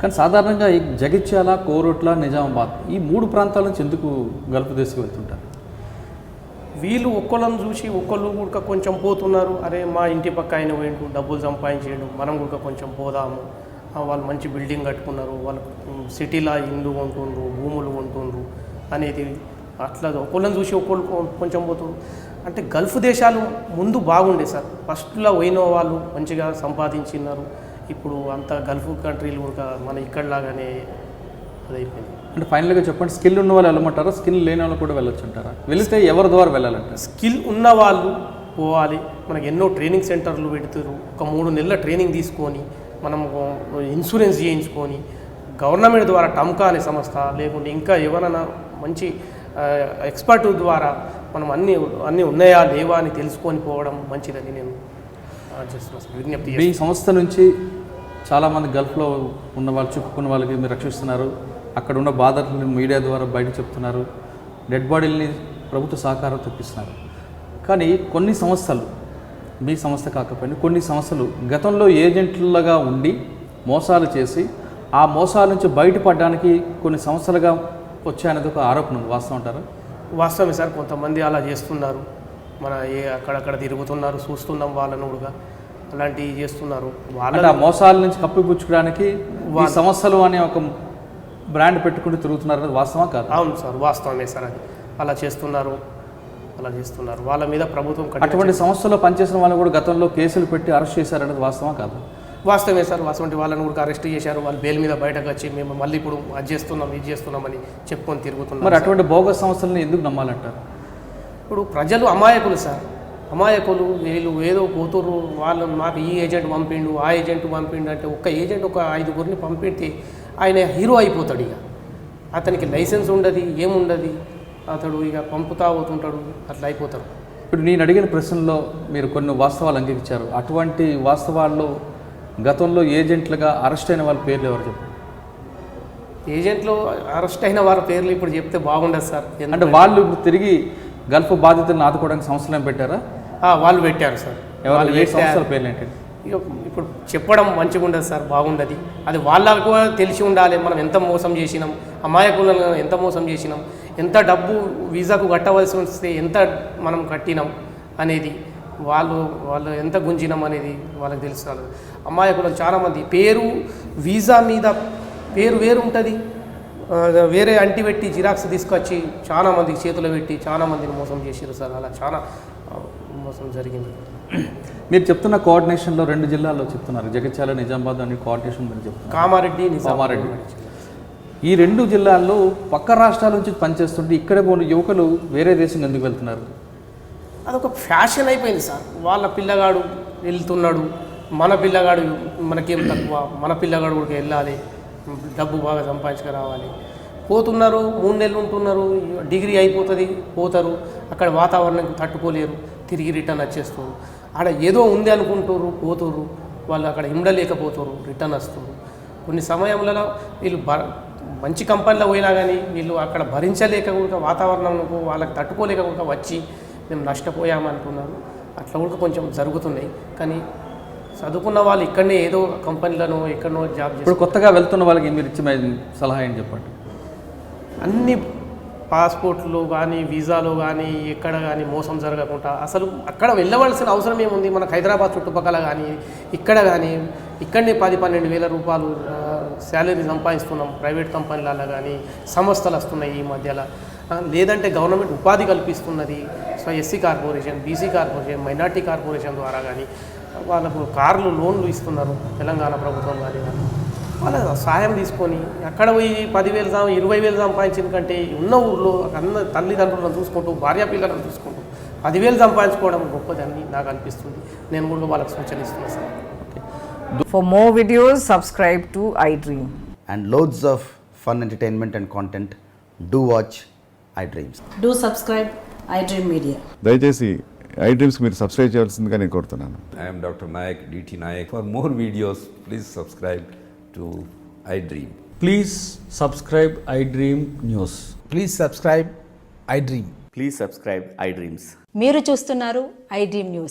కానీ సాధారణంగా ఈ జగిత్యాల, కోరుట్ల, నిజామాబాద్ ఈ 3 ప్రాంతాల నుంచి ఎందుకు గల్ఫ్ దేశకు వెళ్తుంటారు? వీళ్ళు ఒక్కళ్ళని చూసి ఒక్కళ్ళు కూడా కొంచెం పోతున్నారు. అరే మా ఇంటి పక్క ఆయన పోయిండు, డబ్బులు సంపాదించేయండు, మనం కూడా కొంచెం పోదాము. వాళ్ళు మంచి బిల్డింగ్ కట్టుకున్నారు, వాళ్ళు సిటీలో ఇల్లు కొంటుండ్రు, భూములు కొంటుండ్రు అనేది అట్లా ఒకళ్ళని చూసి ఒకళ్ళు కొంచెం పోతున్నారు. అంటే గల్ఫ్ దేశాలు ముందు బాగుండే సార్. ఫస్ట్లో పోయిన వాళ్ళు మంచిగా సంపాదించినారు. ఇప్పుడు అంత గల్ఫ్ కంట్రీలు కూడా మన ఇక్కడలాగానే అదైపోయింది. అంటే ఫైనల్గా చెప్పండి, స్కిల్ ఉన్న వాళ్ళు వెళ్ళమంటారా, స్కిల్ లేని వాళ్ళు కూడా వెళ్ళొచ్చు అంటారా? వెళితే ఎవరి ద్వారా వెళ్ళాలంటారు? స్కిల్ ఉన్న వాళ్ళు పోవాలి. మనకు ఎన్నో ట్రైనింగ్ సెంటర్లు పెడుతారు. ఒక 3 నెలల ట్రైనింగ్ తీసుకొని మనం ఇన్సూరెన్స్ చేయించుకొని గవర్నమెంట్ ద్వారా టమ్కా అనే సంస్థ లేకుంటే ఇంకా ఎవరైనా మంచి ఎక్స్పర్ట్ ద్వారా మనం అన్నీ ఉన్నాయా లేవా అని తెలుసుకొని పోవడం మంచిదని నేను విజ్ఞప్తి. ఈ సంస్థ నుంచి చాలామంది గల్ఫ్లో ఉన్న వాళ్ళు, చిక్కుకున్న వాళ్ళకి మీరు రక్షిస్తున్నారు. అక్కడ ఉన్న బాధలను మీడియా ద్వారా బయట చెప్తున్నారు. డెడ్ బాడీలని ప్రభుత్వ సహకారం తెప్పిస్తున్నారు. కానీ కొన్ని సంస్థలు, మీ సంస్థ కాకపోయినా కొన్ని సంస్థలు గతంలో ఏజెంట్లుగా ఉండి మోసాలు చేసి ఆ మోసాల నుంచి బయటపడడానికి కొన్ని సంస్థలుగా వచ్చాయనేది ఒక ఆరోపణ ఉంది. వాస్తవం అంటారా? వాస్తవమే సార్. కొంతమంది అలా చేస్తున్నారు. మన అక్కడక్కడ తిరుగుతున్నారు, చూస్తున్నాం వాళ్ళను కూడా అలాంటివి చేస్తున్నారు. వాళ్ళ ఆ మోసాల నుంచి కప్పిపుచ్చుకోవడానికి ఈ సంస్థలు అనే ఒక బ్రాండ్ పెట్టుకుంటూ తిరుగుతున్నారు. అది వాస్తవా కాదు? అవును సార్, వాస్తవమే సార్. అది అలా చేస్తున్నారు. వాళ్ళ మీద ప్రభుత్వం అటువంటి సంస్థలో పనిచేసిన వాళ్ళు కూడా గతంలో కేసులు పెట్టి అరెస్ట్ చేశారనేది వాస్తవా కాదు? వాస్తవమే సార్. వాస్తవం వాళ్ళని కూడా అరెస్ట్ చేశారు. వాళ్ళు బెయిల్ మీద బయటకు వచ్చి మేము మళ్ళీ ఇప్పుడు అది చేస్తున్నాం, ఇది చేస్తున్నామని చెప్పుకొని తిరుగుతున్నారు. మరి అటువంటి బోగస్ సంస్థలను ఎందుకు నమ్మాలంటారు? ఇప్పుడు ప్రజలు అమాయకులు సార్. అమాయకులు. వీళ్ళు ఏదో పోతుర్రు, వాళ్ళు మాకు ఈ ఏజెంట్ పంపిండు, ఆ ఏజెంట్ పంపిండు అంటే ఒక్క ఏజెంట్ ఒక 5గురిని పంపితే ఆయన హీరో అయిపోతాడు. ఇక అతనికి లైసెన్స్ ఉండదు, ఏముండదు. అతడు ఇక పంపుతా పోతుంటాడు, అట్లా అయిపోతాడు. ఇప్పుడు నేను అడిగిన ప్రశ్నలో మీరు కొన్ని వాస్తవాలు అంగీకరించారు. అటువంటి వాస్తవాల్లో గతంలో ఏజెంట్లుగా అరెస్ట్ అయిన వాళ్ళ పేర్లు ఎవరు చెప్పారు? ఏజెంట్లు అరెస్ట్ అయిన వారి పేర్లు ఇప్పుడు చెప్తే బాగుండదు సార్. అంటే వాళ్ళు ఇప్పుడు తిరిగి గల్ఫ్ బాధితులను ఆదుకోవడానికి సంస్థలు పెట్టారా? వాళ్ళు పెట్టారు సార్. ఎవరు? ఏ సంస్థల పేర్లు ఏంటి? ఇప్పుడు చెప్పడం మంచిగా ఉండదు సార్, బాగుండదు. అది వాళ్ళకు తెలిసి ఉండాలి. మనం ఎంత మోసం చేసినాం, అమాయకులను ఎంత మోసం చేసినాం, ఎంత డబ్బు వీసాకు కట్టవలసి వస్తే ఎంత మనం కట్టినాం అనేది, వాళ్ళు ఎంత గుంజినాం అనేది వాళ్ళకి తెలుసు. అమాయకులు చాలామంది పేరు వీసా మీద పేరు వేరు ఉంటుంది, వేరే అంటి పెట్టి జిరాక్స్ తీసుకొచ్చి చాలామందికి చేతులు పెట్టి చాలామందిని మోసం చేసారు సార్. అలా చాలా మోసం జరిగింది. మీరు చెప్తున్న కోఆర్డినేషన్లో 2 జిల్లాల్లో చెప్తున్నారు, జగిత్యాల, నిజామాబాద్ అని కోఆర్డినేషన్ మీరు చెప్తున్నారు. కామారెడ్డి. ఈ 2 జిల్లాల్లో పక్క రాష్ట్రాల నుంచి పనిచేస్తుంటే ఇక్కడే పోయిన యువకులు వేరే దేశం ఎందుకు వెళ్తున్నారు? అదొక ఫ్యాషన్ అయిపోయింది సార్. వాళ్ళ పిల్లగాడు వెళ్తున్నాడు, మన పిల్లగాడు మనకేం తక్కువ, మన పిల్లగాడు కూడా వెళ్ళాలి, డబ్బు బాగా సంపాదించుకు రావాలి. పోతున్నారు, 3 నెలలు ఉంటున్నారు, డిగ్రీ అయిపోతుంది, పోతారు. అక్కడ వాతావరణం తట్టుకోలేరు, తిరిగి రిటర్న్ వచ్చేస్తారు. ఆడ ఏదో ఉంది అనుకుంటారు, పోతుర్రు. వాళ్ళు అక్కడ ఉండలేకపోతారు, రిటర్న్ వస్తారు. కొన్ని సమయంలో వీళ్ళు మంచి కంపెనీలో పోయినా కానీ వీళ్ళు అక్కడ భరించలేక కూడా వాతావరణంకు వాళ్ళకి తట్టుకోలేక కూడా వచ్చి మేము నష్టపోయామంటున్నారు. అట్లా కూడా కొంచెం జరుగుతున్నాయి. కానీ చదువుకున్న వాళ్ళు ఇక్కడనే ఏదో కంపెనీలను ఎక్కడనో జాబ్ చేస్తారు. ఇప్పుడు కొత్తగా వెళ్తున్న వాళ్ళకి మీరు ఇచ్చే సలహా ఏంటి చెప్పండి? అన్ని పాస్పోర్ట్లు కానీ వీసాలు కానీ ఎక్కడ కానీ మోసం జరగకుండా అసలు అక్కడ వెళ్ళవలసిన అవసరం ఏముంది? మనకు హైదరాబాద్ చుట్టుపక్కల కానీ ఇక్కడ కానీ ఇక్కడనే 10-12 వేల రూపాయలు శాలరీ సంపాదిస్తున్నాం. ప్రైవేట్ కంపెనీలలో కానీ సంస్థలు వస్తున్నాయి ఈ మధ్యలో. లేదంటే గవర్నమెంట్ ఉపాధి కల్పిస్తున్నది. So SC corporation, BC corporation, minority corporation ద్వారా కానీ వాళ్ళకు కార్లు లోన్లు ఇస్తున్నారు తెలంగాణ ప్రభుత్వం కానీ. వాళ్ళ సాయం తీసుకొని అక్కడ పోయి 10,000 20,000 సంపాదించిన కంటే ఉన్న ఊర్లో అన్న తల్లిదండ్రులను చూసుకుంటూ, భార్య పిల్లలను చూసుకుంటూ 10,000 సంపాదించుకోవడం గొప్పదని నాకు అనిపిస్తుంది. నేను కూడా వాళ్ళకి సూచన ఇస్తున్నాను sir. For more videos, subscribe to iDream. And loads of fun entertainment and content, do watch iDreams. Do subscribe iDream Media. దయచేసి iDreams మీరు సబ్స్క్రైబ్ చేయాల్సిందిగా నేను కోరుతున్నాను. I am Dr. Nayak, DT Nayak. For more videos, please subscribe to iDream. Please subscribe iDream News. Please subscribe iDream. Please subscribe iDreams. మీరు చూస్తున్నారు iDream News.